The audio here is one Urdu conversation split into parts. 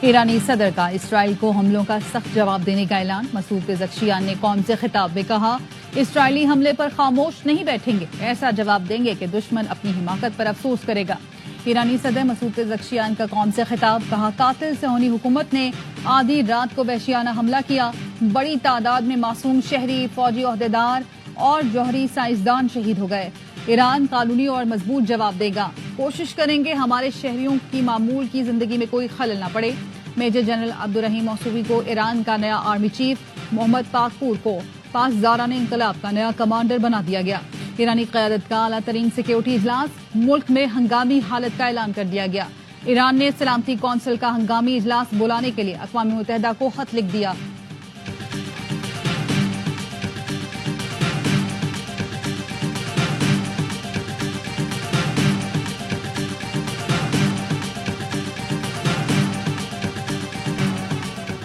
ایرانی صدر کا اسرائیل کو حملوں کا سخت جواب دینے کا اعلان۔ مسعود پزشکیان نے قوم سے خطاب میں کہا، اسرائیلی حملے پر خاموش نہیں بیٹھیں گے، ایسا جواب دیں گے کہ دشمن اپنی حماقت پر افسوس کرے گا۔ ایرانی صدر مسعود پزشکیان کا قوم سے خطاب، کہا قاتل صہیونی حکومت نے آدھی رات کو وحشیانہ حملہ کیا، بڑی تعداد میں معصوم شہری، فوجی عہدیدار اور جوہری سائنسدان شہید ہو گئے۔ ایران قانونی اور مضبوط جواب دے گا، کوشش کریں گے ہمارے شہریوں کی معمول کی زندگی میں کوئی خلل نہ پڑے۔ میجر جنرل عبدالرحیم موصوی کو ایران کا نیا آرمی چیف، محمد پاکپور کو پاسداران انقلاب کا نیا کمانڈر بنا دیا گیا۔ ایرانی قیادت کا اعلیٰ ترین سیکیورٹی اجلاس، ملک میں ہنگامی حالت کا اعلان کر دیا گیا۔ ایران نے سلامتی کونسل کا ہنگامی اجلاس بلانے کے لیے اقوام متحدہ کو خط لکھ دیا۔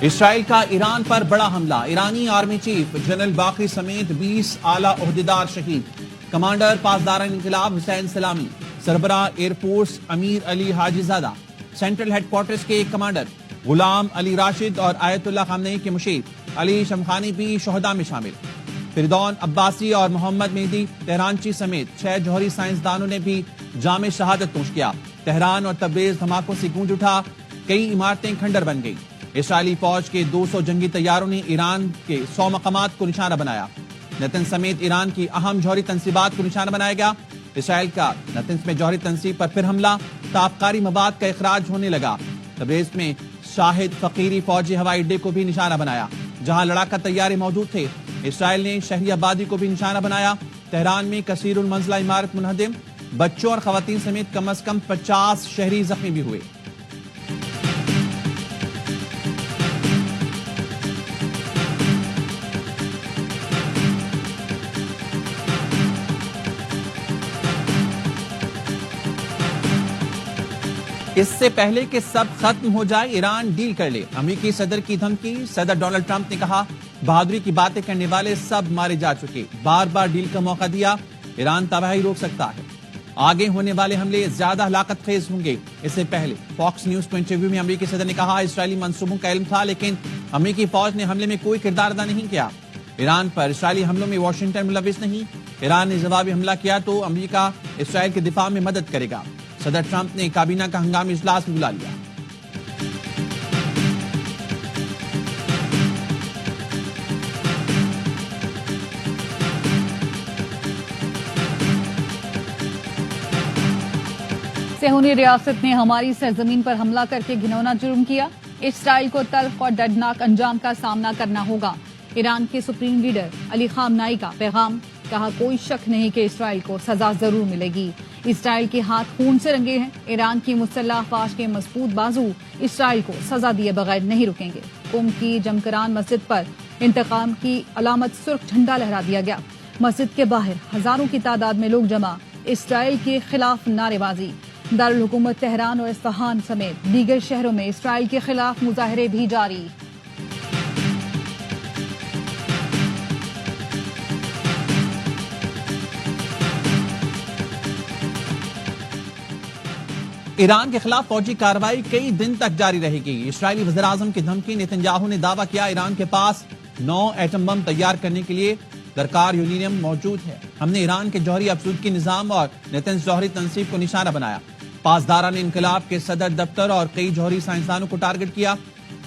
اسرائیل کا ایران پر بڑا حملہ، ایرانی آرمی چیف جنرل باقری سمیت 20 اعلیٰ عہدیدار شہید، کمانڈر پاسداران انقلاب حسین سلامی، سربراہ ایئر فورس امیر علی حاجی زادہ، سینٹرل ہیڈ کوارٹرز کے کمانڈر غلام علی راشد اور آیت اللہ خامنئی کے مشیر علی شمخانی بھی شہداء میں شامل۔ فردون عباسی اور محمد مہدی تہرانچی سمیت 6 جوہری سائنسدانوں نے بھی جام شہادت نوش کیا۔ تہران اور تبریز دھماکوں سے گونج اٹھا، کئی عمارتیں کھنڈر بن گئی۔ اسرائیلی فوج کے 200 جنگی طیاروں نے ایران کے 100 مقامات کو نشانہ بنایا۔ نتنز سمیت ایران کی اہم جوہری تنصیبات کو نشانہ بنایا گیا۔ اسرائیل کا نتنز میں جوہری تنصیب پر پھر حملہ، تابکاری مواد کا اخراج ہونے لگا۔ تبریز میں شاہد فقیری فوجی ہوائی اڈے کو بھی نشانہ بنایا، جہاں لڑاکا طیارے موجود تھے۔ اسرائیل نے شہری آبادی کو بھی نشانہ بنایا۔ تہران میں کثیر المنزلہ عمارت منہدم، بچوں اور خواتین سمیت کم از کم 50 شہری زخمی بھی ہوئے۔ اس سے پہلے کہ سب ختم ہو جائے ایران ڈیل کر لے، امریکی صدر کی دھمکی۔ صدر ڈونلڈ ٹرمپ نے کہا، بہادری کی باتیں کرنے والے سب مارے جا چکے، بار بار ڈیل کا موقع دیا، ایران تباہی روک سکتا ہے۔ آگے ہونے والے حملے زیادہ ہلاکت خیز ہوں گے۔ اس سے پہلے فاکس نیوز کو انٹرویو میں امریکی صدر نے کہا، اسرائیلی منصوبوں کا علم تھا لیکن امریکی فوج نے حملے میں کوئی کردار ادا نہیں کیا۔ ایران پر اسرائیلی حملوں میں واشنگٹن ملوث نہیں، ایران نے جوابی حملہ کیا تو امریکہ اسرائیل کے دفاع میں مدد کرے گا۔ صدر ٹرمپ نے کابینہ کا ہنگامی اجلاس بھی بلا لیا۔ صہیونی ریاست نے ہماری سرزمین پر حملہ کر کے گھناؤنا جرم کیا، اسرائیل کو تلخ اور دردناک انجام کا سامنا کرنا ہوگا۔ ایران کے سپریم لیڈر علی خامنئی کا پیغام، کہا کوئی شک نہیں کہ اسرائیل کو سزا ضرور ملے گی۔ اسرائیل کے ہاتھ خون سے رنگے ہیں، ایران کی مسلح افواج کے مضبوط بازو اسرائیل کو سزا دیے بغیر نہیں رکیں گے۔ قم کی جمکران مسجد پر انتقام کی علامت سرخ جھنڈا لہرا دیا گیا۔ مسجد کے باہر ہزاروں کی تعداد میں لوگ جمع، اسرائیل کے خلاف نعرے بازی۔ دارالحکومت تہران اور اصفہان سمیت دیگر شہروں میں اسرائیل کے خلاف مظاہرے بھی جاری۔ ایران کے خلاف فوجی کارروائی کئی دن تک جاری رہے گی۔ اسرائیلی وزیراعظم کی دھمکی، نیتن یاہو نے دعویٰ کیا، ایران کے پاس 9 ایٹم بم تیار کرنے کے لیے درکار یورینیم موجود ہے۔ ہم نے ایران کے جوہری افزودگی نظام اور نتنز جوہری تنصیب کو نشانہ بنایا۔ پاسداران انقلاب کے صدر دفتر اور کئی جوہری سائنسدانوں کو ٹارگٹ کیا۔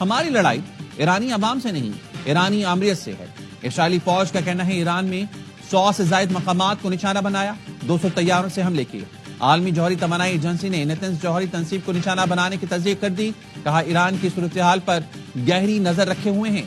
ہماری لڑائی ایرانی عوام سے نہیں، ایرانی آمریت سے ہے۔ اسرائیلی فوج کا کہنا ہے ایران میں 100 سے زائد مقامات کو نشانہ بنایا، 200 طیاروں سے حملے کیے۔ عالمی جوہری توانائی ایجنسی نے نتنز جوہری تنصیب کو نشانہ بنانے کی تصدیق کر دی، کہا ایران کی صورتحال پر گہری نظر رکھے ہوئے ہیں۔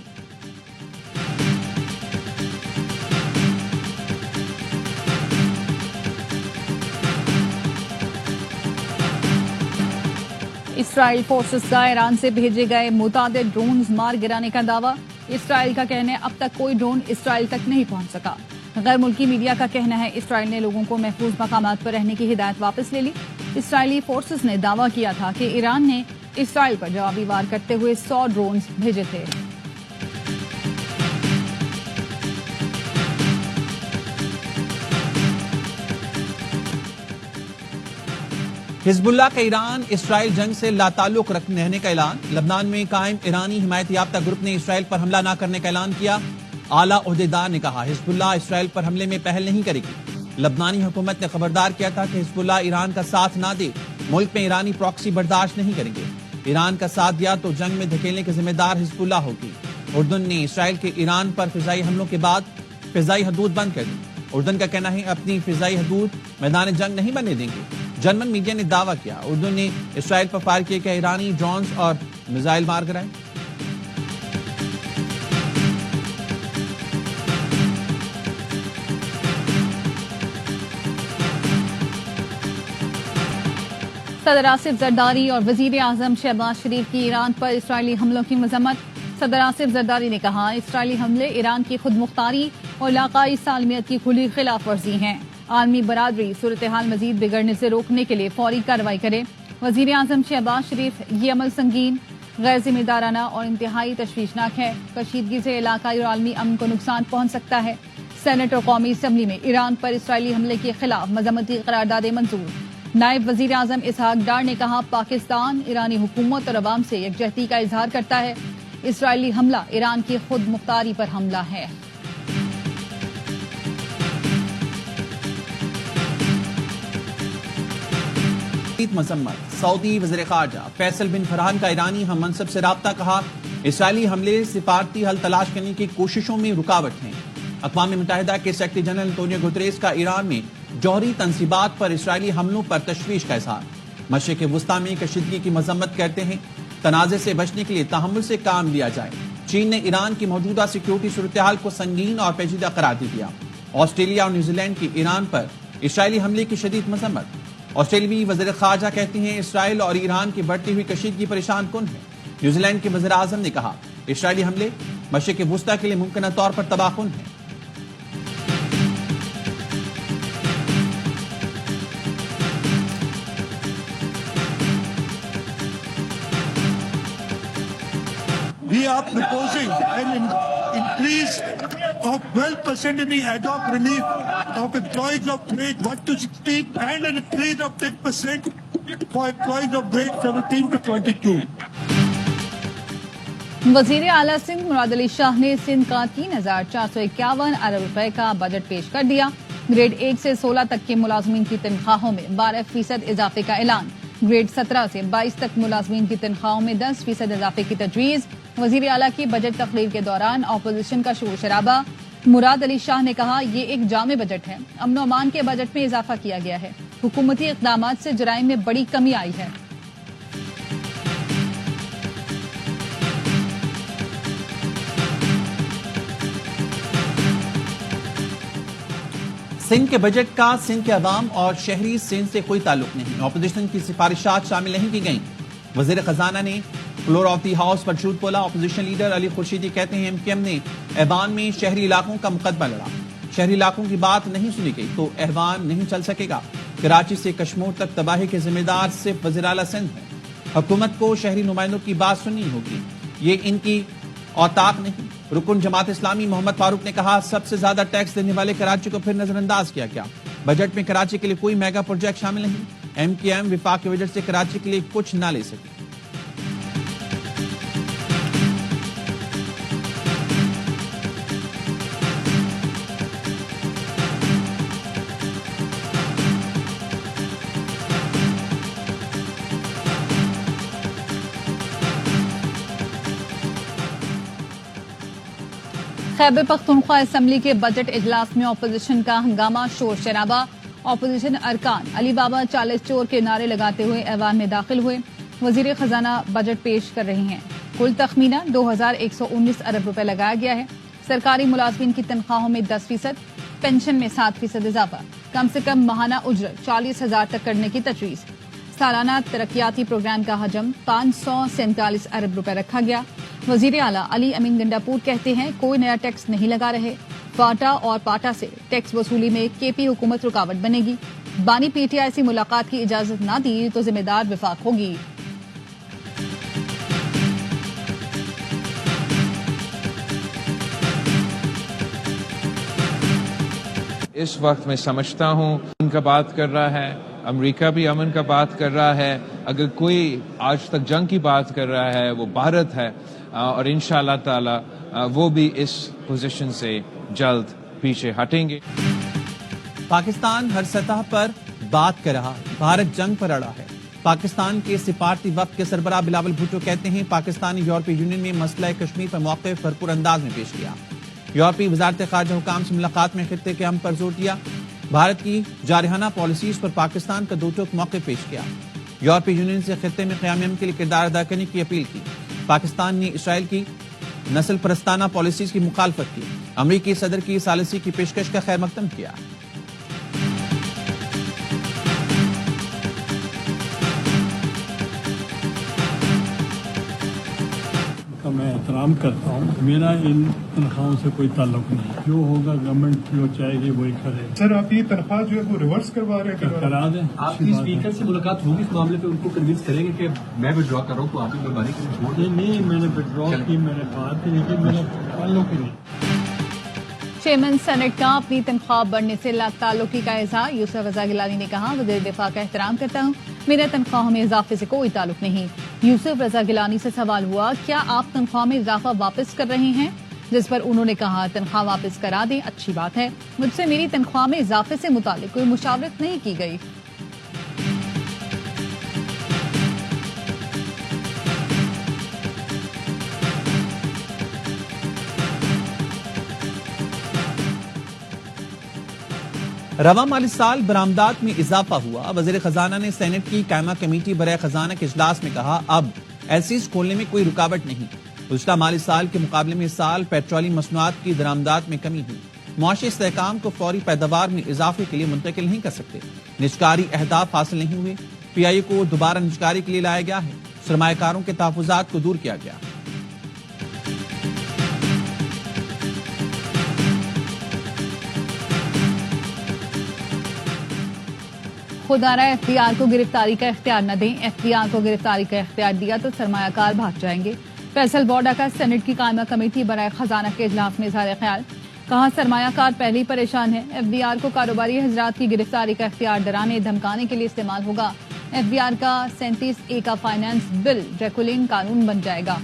اسرائیل فورسز کا ایران سے بھیجے گئے متعدد ڈرونز مار گرانے کا دعویٰ، اسرائیل کا کہنا ہے اب تک کوئی ڈرون اسرائیل تک نہیں پہنچ سکا۔ غیر ملکی میڈیا کا کہنا ہے اسرائیل نے لوگوں کو محفوظ مقامات پر رہنے کی ہدایت واپس لے لی۔ اسرائیلی فورسز نے دعویٰ کیا تھا کہ ایران نے اسرائیل پر جوابی وار کرتے ہوئے 100 ڈرونز بھیجے تھے۔ حزب اللہ کا ایران اسرائیل جنگ سے لا تعلق رہنے کا اعلان. لبنان میں قائم ایرانی حمایت یافتہ گروپ نے اسرائیل پر حملہ نہ کرنے کا اعلان کیا. اعلیٰ عہدیدار نے کہا حزب اللہ اسرائیل پر حملے میں پہل نہیں کرے گی. لبنانی حکومت نے خبردار کیا تھا کہ حزب اللہ ایران کا ساتھ نہ دے. ملک میں ایرانی پراکسی برداشت نہیں کریں گے. ایران کا ساتھ دیا تو جنگ میں دھکیلنے کے ذمہ دار حزب اللہ ہوگی. اردن نے اسرائیل کے ایران پر فضائی حملوں کے بعد فضائی حدود بند کر دی. اردن کا کہنا ہے اپنی فضائی حدود میدان جنگ نہیں بننے دیں گے. جرمن میڈیا نے دعویٰ کیا اردن نے اسرائیل پر فائر کیے کہ ایرانی ڈرونز اور میزائل مار گرائے. صدر آصف زرداری اور وزیر اعظم شہباز شریف کی ایران پر اسرائیلی حملوں کی مذمت. صدر آصف زرداری نے کہا اسرائیلی حملے ایران کی خود مختاری اور علاقائی سالمیت کی کھلی خلاف ورزی ہیں. عالمی برادری صورتحال مزید بگڑنے سے روکنے کے لیے فوری کارروائی کرے. وزیر اعظم شہباز شریف یہ عمل سنگین، غیر ذمہ دارانہ اور انتہائی تشویشناک ہے. کشیدگی سے علاقائی اور عالمی امن کو نقصان پہنچ سکتا ہے. سینٹ اور قومی اسمبلی میں ایران پر اسرائیلی حملے کے خلاف مذمتی قراردادیں منظور. نائب وزیر اعظم اسحاق ڈار نے کہا پاکستان ایرانی حکومت اور عوام سے یکجہتی کا اظہار کرتا ہے. اسرائیلی حملہ ایران کی خود مختاری پر حملہ ہے. مذمت. سعودی وزیر خارجہ فیصل بن فرحان کا ایرانی ہم منصب سے رابطہ. کہا اسرائیلی حملے سفارتی حل تلاش کرنے کی کوششوں میں رکاوٹ ہیں. اقوام متحدہ کے سیکرٹری جنرل انطونیو گوتریس کا ایران میں جوہری تنصیبات پر اسرائیلی حملوں پر تشویش کا اظہار. مشرق وسطی میں کشیدگی کی مذمت کرتے ہیں. تنازع سے بچنے کے لیے تحمل سے کام لیا جائے. چین نے ایران کی موجودہ سیکیورٹی صورتحال کو سنگین اور پیچیدہ قرار دے دیا. آسٹریلیا اور نیوزی لینڈ کی ایران پر اسرائیلی حملے کی شدید مذمت. آسٹریلوی وزیر خارجہ کہتے ہیں اسرائیل اور ایران کی بڑھتی ہوئی کشیدگی پریشان کن ہے. نیوزی لینڈ کے وزیر اعظم نے کہا اسرائیلی حملے مشرق وسطی کے لیے ممکنہ طور پر تباہ کن ہیں. We are proposing an increase of 12% in the ad hoc relief of employees of grade 1 to 16 and an increase of 10% for employees of grade 17 to 22. وزیر اعلیٰ سندھ مراد علی شاہ نے سندھ کا 3,451 ارب روپے کا بجٹ پیش کر دیا. گریڈ 1 سے 16 تک کے ملازمین کی تنخواہوں میں 12% اضافے کا اعلان. گریڈ 17 سے 22 تک ملازمین کی تنخواہوں میں 10% اضافے کی تجویز. وزیر اعلیٰ کی بجٹ تقریر کے دوران اپوزیشن کا شور شرابہ. مراد علی شاہ نے کہا یہ ایک جامع بجٹ ہے. امن و امان کے بجٹ میں اضافہ کیا گیا ہے. حکومتی اقدامات سے جرائم میں بڑی کمی آئی ہے. سندھ کے بجٹ کا سندھ کے عوام اور شہری سندھ سے کوئی تعلق نہیں. اپوزیشن کی سفارشات شامل نہیں کی گئیں. وزیر خزانہ نے فلور آف دی ہاؤس پر جھوٹ بولا. اپوزیشن لیڈر علی خورشیدی کہتے ہیں ایم نے ایوان میں شہری علاقوں کا مقدمہ لڑا. شہری علاقوں کی بات نہیں سنی گئی تو ایوان نہیں چل سکے گا. کراچی سے کشمیر تک تباہی کے ذمہ دار صرف وزیر اعلیٰ سندھ ہیں. حکومت کو شہری نمائندوں کی بات سننی ہوگی. یہ ان کی اوتاق نہیں. رکن جماعت اسلامی محمد فاروق نے کہا سب سے زیادہ ٹیکس دینے والے کراچی کو پھر نظر انداز کیا گیا. بجٹ میں کراچی کے لیے کوئی میگا پروجیکٹ شامل نہیں. ایم وفاق کی وجہ سے کراچی کے لیے کچھ نہ لے سکی. خیبر پختونخوا اسمبلی کے بجٹ اجلاس میں اپوزیشن کا ہنگامہ شور شرابہ. اپوزیشن ارکان علی بابا 40 چور کے نعرے لگاتے ہوئے ایوان میں داخل ہوئے. وزیر خزانہ بجٹ پیش کر رہی ہیں. کل تخمینہ 2,119 ارب روپے لگایا گیا ہے. سرکاری ملازمین کی تنخواہوں میں 10%، پینشن میں 7% اضافہ. کم سے کم ماہانہ اجرت 40,000 تک کرنے کی تجویز. سالانہ ترقیاتی پروگرام کا حجم 547 ارب روپے رکھا گیا. وزیر اعلیٰ علی امین گنڈاپور کہتے ہیں کوئی نیا ٹیکس نہیں لگا رہے. فاٹا اور پاٹا سے ٹیکس وصولی میں کے پی حکومت رکاوٹ بنے گی. بانی پی ٹی آئی سے ملاقات کی اجازت نہ دی تو ذمہ دار وفاق ہوگی. اس وقت میں سمجھتا ہوں ان کا بات کر رہا ہے امریکہ بھی امن کا بات کر رہا ہے. اگر کوئی آج تک جنگ کی بات کر رہا ہے وہ بھارت ہے, اور انشاءاللہ تعالی وہ بھی اس پوزیشن سے جلد پیچھے ہٹیں گے. پاکستان ہر سطح پر بات کر رہا ہے, بھارت جنگ پر اڑا ہے. پاکستان کے سفارتی وفد کے سربراہ بلاول بھٹو کہتے ہیں پاکستانی یورپی یونین میں مسئلہ کشمیر پر موقف بھرپور انداز میں پیش کیا. یورپی وزارت خارجہ حکام سے ملاقات میں خطے کے امن پر زور دیا. بھارت کی جارحانہ پالیسیز پر پاکستان کا دو ٹوک موقف پیش کیا. یورپی یونین سے خطے میں قیام امن کے لیے کردار ادا کرنے کی اپیل کی. پاکستان نے اسرائیل کی نسل پرستانہ پالیسیز کی مخالفت کی. امریکی صدر کی ثالثی کی پیشکش کا خیر مقدم کیا. میں احترام کرتا ہوں. میرا ان تنخواہوں سے کوئی تعلق نہیں. جو ہوگا گورنمنٹ جو چاہے گی وہی کرے. سر آپ یہ تنخواہ جو ہے وہ ریورس کروا رہے ہیں, کرا دیں. آپ کی اسپیکر سے ملاقات ہوگی اس معاملے پہ, ان کو کنوینس کریں گے کہ میں وڈرا کر رہا ہوں تو آپ کی مہربانی کریں چھوڑ دیں. نہیں, میں نے وڈرا کی, میں نے بات ہی نہیں کی, میرا تعلق ہی نہیں. چیئرمین سینٹ کا اپنی تنخواہ بڑھنے سے تعلقی کا اظہار. یوسف رضا گیلانی نے کہا وزیر دفاع کا احترام کرتا ہوں, میرے تنخواہ میں اضافے سے کوئی تعلق نہیں. یوسف رضا گیلانی سے سوال ہوا کیا آپ تنخواہ میں اضافہ واپس کر رہے ہیں, جس پر انہوں نے کہا تنخواہ واپس کرا دیں, اچھی بات ہے. مجھ سے میری تنخواہ میں اضافے سے متعلق کوئی مشاورت نہیں کی گئی. رواں مالی سال برآمدات میں اضافہ ہوا. وزیر خزانہ نے سینٹ کی قائمہ کمیٹی برائے خزانہ کے اجلاس میں کہا اب ایلسیز کھولنے میں کوئی رکاوٹ نہیں. گزشتہ مالی سال کے مقابلے میں اس سال پیٹرولیم مصنوعات کی درآمدات میں کمی ہوئی. معاشی استحکام کو فوری پیداوار میں اضافے کے لیے منتقل نہیں کر سکتے. نجکاری اہداف حاصل نہیں ہوئے. پی آئی کو دوبارہ نجکاری کے لیے لایا گیا ہے. سرمایہ کاروں کے تحفظات کو دور کیا گیا. خدارہ ایف بی آر کو گرفتاری کا اختیار نہ دیں. ایف بی آر کو گرفتاری کا اختیار دیا تو سرمایہ کار بھاگ جائیں گے. فیصل بوڈا کا سینٹ کی قائمہ کمیٹی برائے خزانہ کے اجلاس میں اظہار خیال. کہا سرمایہ کار پہلے ہی پریشان ہے. ایف بی آر کو کاروباری حضرات کی گرفتاری کا اختیار ڈرانے دھمکانے کے لیے استعمال ہوگا. ایف بی آر کا 37A کا فائنانس بل ڈریکولین قانون بن جائے گا.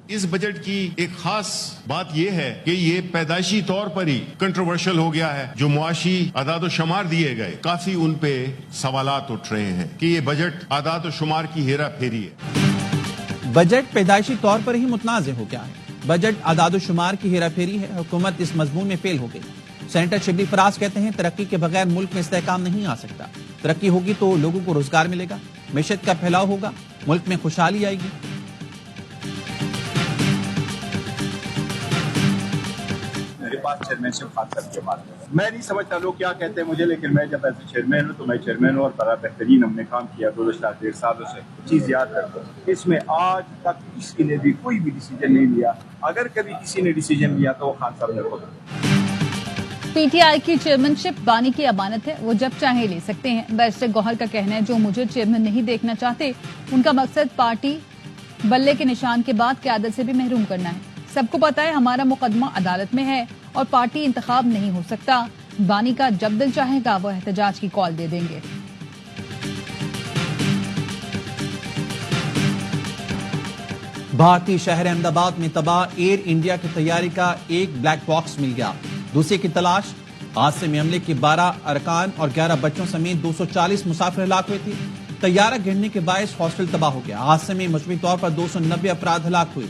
اس بجٹ کی ایک خاص بات یہ ہے کہ یہ پیدائشی طور پر ہی کنٹروورشل ہو گیا ہے. جو معاشی اعداد و شمار دیے گئے کافی ان پہ سوالات اٹھ رہے ہیں کہ یہ بجٹ اعداد و شمار کی ہیرا پھیری ہے. بجٹ پیدائشی طور پر ہی متنازع ہو گیا ہے. بجٹ اعداد و شمار کی ہیرا پھیری ہے. حکومت اس مضمون میں فیل ہو گئی. سینیٹر شبلی فراز کہتے ہیں ترقی کے بغیر ملک میں استحکام نہیں آ سکتا. ترقی ہوگی تو لوگوں کو روزگار ملے گا, معیشت کا پھیلاؤ ہوگا, ملک میں خوشحالی آئے گی. میرے پاس چیئرمین سے خاص کر کے بات ہے. میں نہیں سمجھتا لوگ کیا کہتے ہیں مجھے, لیکن میں جب ایسے چیئرمین ہوں تو میں چیئرمین ہوں اور بڑا بہترین ہم نے کام کیا گزشتہ 1.5 سالوں سے. چیز یاد رکھو, اس میں آج تک کسی نے بھی کوئی بھی ڈیسیجن نہیں لیا. اگر کبھی کسی نے ڈیسیجن لیا تو وہ خان صاحب نے خود. پی ٹی آئی کی چیئرمین شپ بانی کی امانت ہے, وہ جب چاہے لے سکتے ہیں. بیرسٹر گوہر کا کہنا ہے جو مجھے چیئرمین نہیں دیکھنا چاہتے ان کا مقصد پارٹی بلے کے نشان کے بعد قیادت سے بھی محروم کرنا ہے. سب کو پتا ہے ہمارا مقدمہ عدالت میں ہے اور پارٹی انتخاب نہیں ہو سکتا. بانی کا جب دل چاہے گا وہ احتجاج کی کال دے دیں گے. بھارتی شہر احمد آباد میں تباہ ایئر انڈیا کی تیاری کا ایک بلیک باکس مل گیا. دوسرے کی تلاش. حادثے میں عملے کے 12 ارکان اور 11 بچوں سمیت 240 مسافر ہلاک ہوئے تھے. طیارہ گرنے کے باعث ہاسٹل تباہ ہو گیا. حادثے میں مجموعی طور پر 290 افراد ہلاک ہوئے.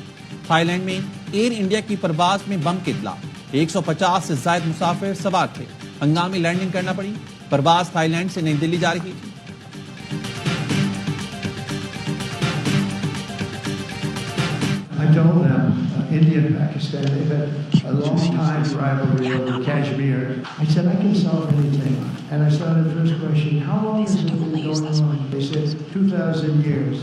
تھائی لینڈ میں ایئر انڈیا کی پرواز میں بم کی اطلاع. 150 سے زائد مسافر سوار تھے. ہنگامی لینڈنگ کرنا پڑی. پرواز تھائی لینڈ سے نئی دلی جا رہی تھی. I told them, India and Pakistan, they've had a long time rivalry over Kashmir. I said, I can solve anything. And I started the first question, how long has it been going on? They said, 2,000 years.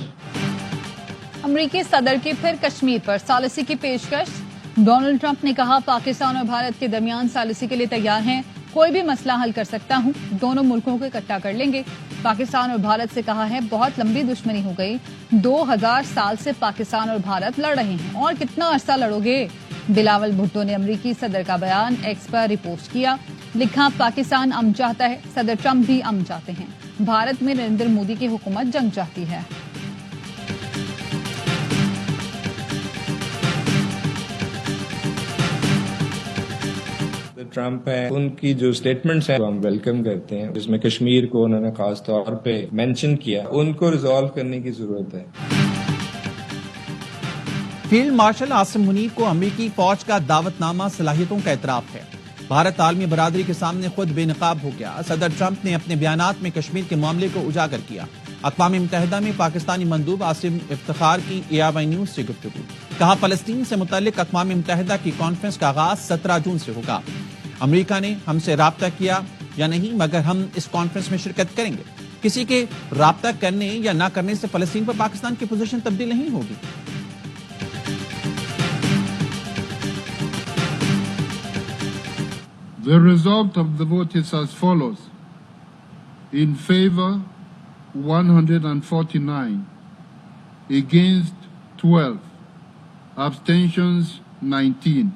امریکی صدر کی پھر کشمیر پر ثالثی کی پیشکش. ڈونلڈ ٹرمپ نے کہا پاکستان اور بھارت کے درمیان ثالثی کے لیے تیار ہیں. کوئی بھی مسئلہ حل کر سکتا ہوں. دونوں ملکوں کو اکٹھا کر لیں گے. پاکستان اور بھارت سے کہا ہے بہت لمبی دشمنی ہو گئی. 2000 سال سے پاکستان اور بھارت لڑ رہے ہیں اور کتنا عرصہ لڑو گے. بلاول بھٹو نے امریکی صدر کا بیان ایکس پر ریپوسٹ کیا، لکھا پاکستان امن چاہتا ہے، صدر ٹرمپ بھی امن چاہتے ہیں، بھارت میں نریندر مودی کی حکومت جنگ چاہتی ہے۔ ٹرمپ ہے، ان کی جو سٹیٹمنٹس ہیں ہم ویلکم کرتے ہیں، جس میں کشمیر کو انہوں نے خاص طور پہ مینشن کیا، ان کو ریزالو کرنے کی ضرورت ہے۔ فیلڈ مارشل عاصم منیب کو امریکی فوج کا دعوت نامہ صلاحیتوں کا اعتراف ہے۔ بھارت عالمی برادری کے سامنے خود بے نقاب ہو گیا۔ صدر ٹرمپ نے اپنے بیانات میں کشمیر کے معاملے کو اجاگر کیا۔ اقوام متحدہ میں پاکستانی مندوب عاصم افتخار کی ARY نیوز سے گفتگو، کہا فلسطین سے متعلق اقوام متحدہ کی کانفرنس کا آغاز 17 جون سے ہوگا۔ امریکہ نے ہم سے رابطہ کیا یا نہیں، مگر ہم اس کانفرنس میں شرکت کریں گے۔ کسی کے رابطہ کرنے یا نہ کرنے سے فلسطین پر پاکستان کی پوزیشن تبدیل نہیں ہوگی۔ The result of the vote is as follows. In favor, 149. Against, 12. Abstentions, 19.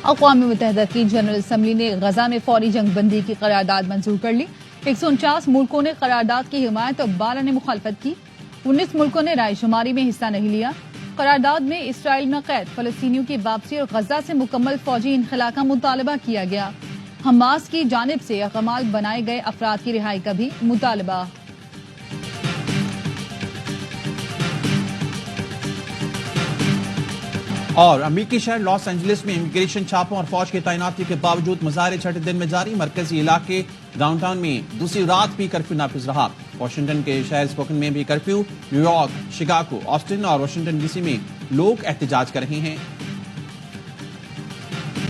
اقوام متحدہ کی جنرل اسمبلی نے غزہ میں فوری جنگ بندی کی قرارداد منظور کر لی۔ 149 ملکوں نے قرارداد کی حمایت اور 12 نے مخالفت کی۔ 19 ملکوں نے رائے شماری میں حصہ نہیں لیا۔ قرارداد میں اسرائیل میں قید فلسطینیوں کی واپسی اور غزہ سے مکمل فوجی انخلا کا مطالبہ کیا گیا۔ حماس کی جانب سے غمال بنائے گئے افراد کی رہائی کا بھی مطالبہ۔ اور امریکی شہر لاس اینجلس میں امیگریشن چھاپوں اور فوج کی تعیناتی کے باوجود مظاہرے چھٹے دن میں جاری۔ مرکزی علاقے ڈاؤن ٹاؤن میں دوسری رات بھی کرفیو نافذ رہا۔ واشنگٹن کے شہر اسپوکن میں بھی curfew. New York, Chicago, Austin اور واشنگٹن DC میں لوگ احتجاج کر رہے ہیں۔